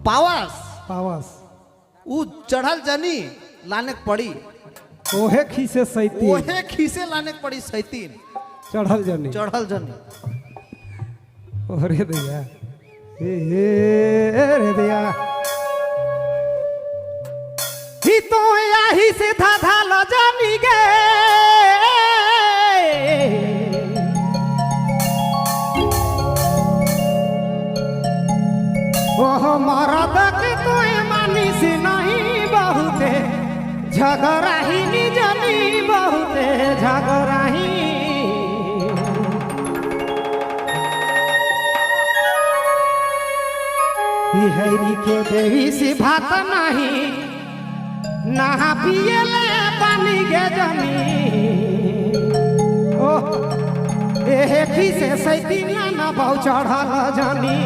पावस पावस उ चढ़ल जनी लाने के पड़ी ओहे खीसे सैती ओहे खीसे लाने के पड़ी सैतीन चढ़ल जनी चढ़ल जनी ओरे दैया ए रे दैया ही तो यही से धाधा ल जानी गे ओह मरद के तो मानी से नहीं बहुते झगड़ा ही निजनी बहुते झगड़ा ही हरी के देवी से भात नहीं नहा पिए ले पानी के जमी ओह एहे खीसे सैतीना न बहु चढ़ल जनी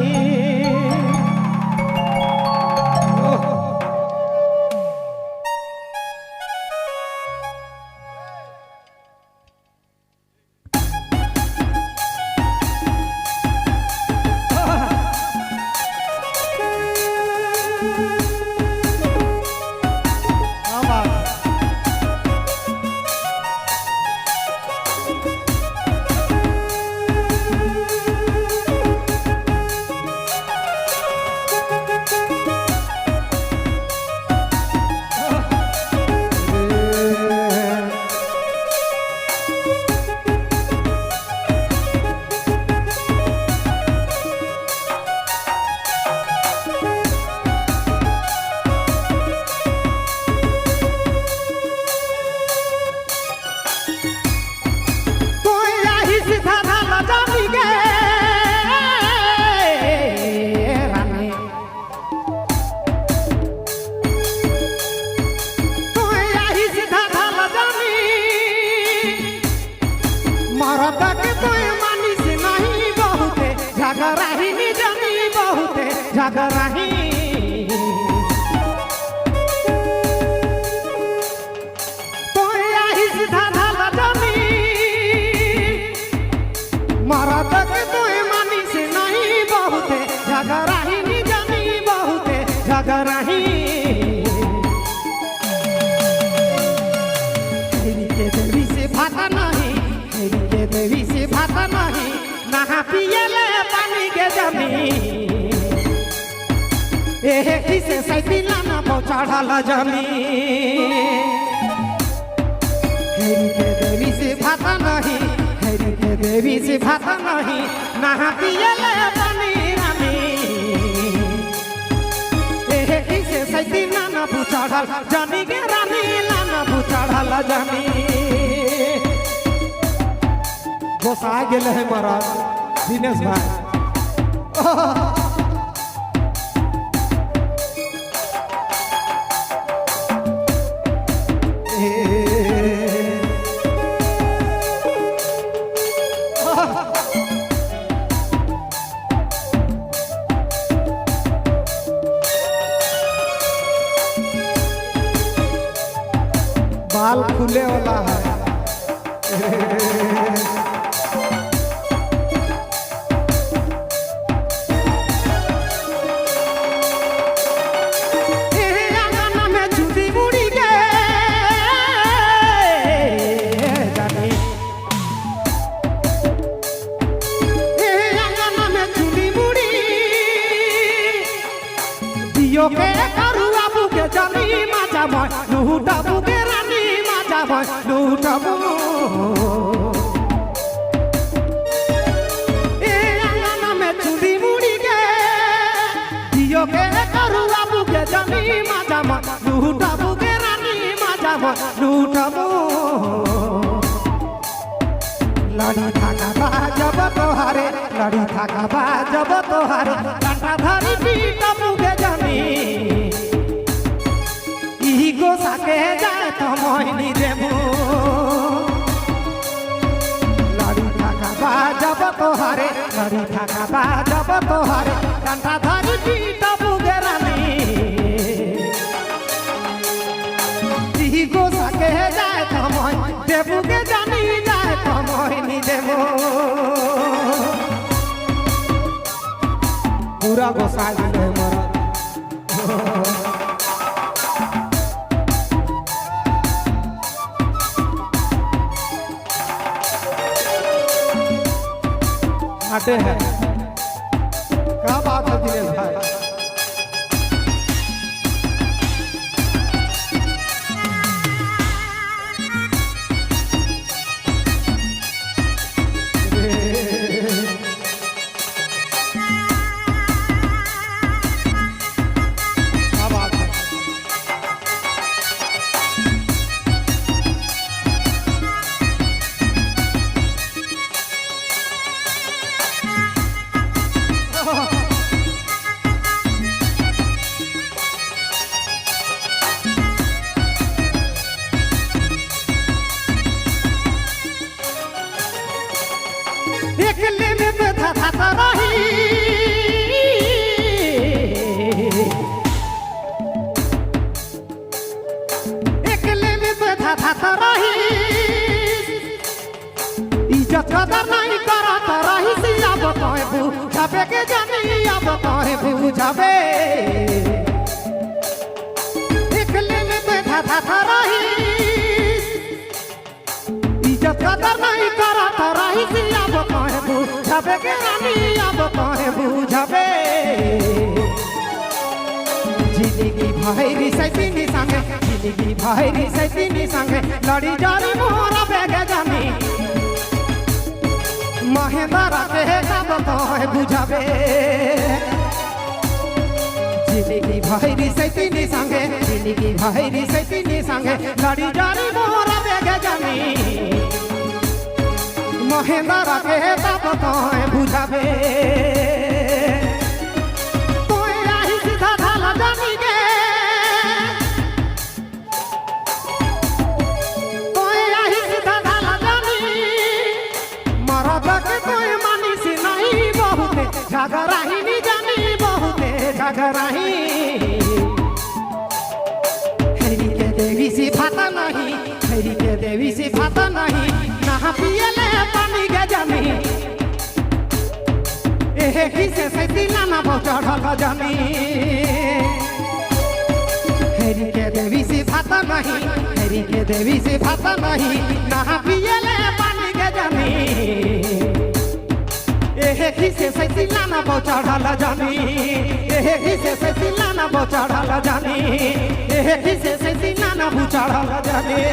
झगड़ाही तो यही सीधा धल जमी मरद के तो मानी से नहीं बहुते झगड़ाही निजनी बहुते झगड़ाही हेरी के देवी से भात नहीं हेरी के देवी से भात नहीं नहा पिए ले पानी के जमी एहे खीसे सैतीना न बहु चढ़ल जमी हेरी के देवी से भात नहीं हेरी के देवी से भात नहीं नहा पिए ले पानी रानी एहे खीसे सैतीना न बहु चढ़ल जमी के रानी न बहु चढ़ल जमी गोसा गेल है महाराज दिनेश भाई बाल खुले वाला है के करुआ बुके जमी माजा भाई लूटा बुके रानी माजा भाई लूटा बु ए अंगना में चुड़ी मुड़ी के दियो के करुआ बुके जमी माजा भाई लूटा बुके रानी माजा भाई लूटा बु लड़ी थाका बाजब तोहारे लड़ी थाका बाजब तोहारे कांटा धरी पीटा बुके जमी इही गोसा के जाए तो मोहिनी देबू लड़ी थाका बाजब तोहारे लड़ी थाका बाजब तोहारे कांटा धरी पीटा बुके रानी इही गोसा के जाए तो मोहिनी देबू के जानी जाए तो मोहिनी देबू पूरा गोसा गेल है महाराज बर्थडे है। क्या बात है दिनेश भाई। क्या बात है। एकले में बैठा था रही, एकले में बैठा था रही, इज्जत कदर नहीं करत रही। अब कहे बुझाबे के जानी, अब कहे बुझाबे। एकले में बैठा था रही, इज्जत कदर नहीं करत रही। अब कहे बुझाबे के रानी, अब कहे बुझाबे। जिंदगी भाईरी सैतिनी संगे, जिंदगी भाईरी सैतिनी संगे लड़ी जारी मोरा बेगे जानी। महेंद्र के कब कहे बुझाबे। जिंदगी भाईरी सैतिनी संगे, जिंदगी भाईरी सैतिनी संगे लड़ी जारी मोरा बेगे जानी। महेंद्र के तब कहे बुझाबे। तोय आही सीधा ढाला जानी गे, तोय आही सीधा ढाला जानी। मरद के तोय मानी सी नहीं, बहुते झगड़ाही नी जानी, बहुते झगड़ाही। हेरी के देवी सी फाता नहीं, हेरी के देवी सी फाता नहीं। नहा पियले पानी के जानी, एहे किसे से दिलाना चढ़ल जानी। हेरी के देवी से फाता नहीं, हेरी के देवी से फाता नहीं। नहा पियले पानी के जानी, एहे किसे से दिलाना चढ़ल जानी, एहे किसे से दिलाना चढ़ल जानी, एहे किसे से दिलाना चढ़ल जानी।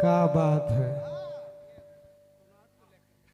क्या बात है।